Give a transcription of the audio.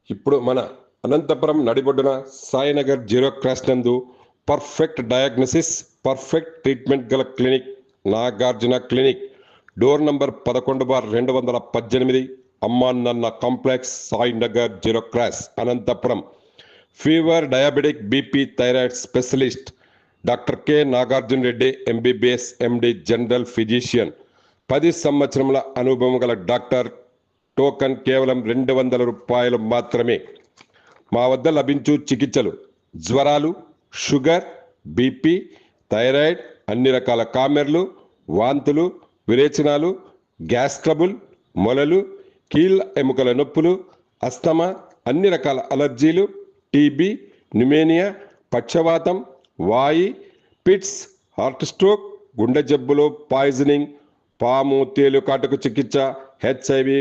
ఇప్పుడు మన అనంతపురం నడిబొడ్డున సాయినగర్ జీరో క్రాస్ నందు పర్ఫెక్ట్ డయాగ్నోసిస్ పర్ఫెక్ట్ ట్రీట్మెంట్ గల clinic Nagarjuna clinic door number 11/218 Ammananna complex Sainagar zero cross Anantapuram. Fever, diabetic, BP, thyroid specialist doctor K Nagarjuna Reddy MBBS MD general physician. 10 సంవత్సరముల అనుభవం గల డాక్టర్. టోకన్ కేవలం 200 రూపాయలు మాత్రమే. మా వద్ద లభించు చికిత్సలు: జ్వరాలు, షుగర్, బీపీ, థైరాయిడ్, అన్ని రకాల కామెర్లు, వాంతులు, విరేచనాలు, గ్యాస్ ట్రబుల్, మొలలు, కీళ్ళ ఎముకల నొప్పులు, అస్తమా, అన్ని రకాల అలర్జీలు, టీబీ, న్యూమోనియా, పక్షవాతం, వాయి, పిట్స్, హార్ట్ స్ట్రోక్, గుండె జబ్బులు, పాయిజనింగ్, పాము తేలు కాటుకు చికిత్స, హెచ్ఐవి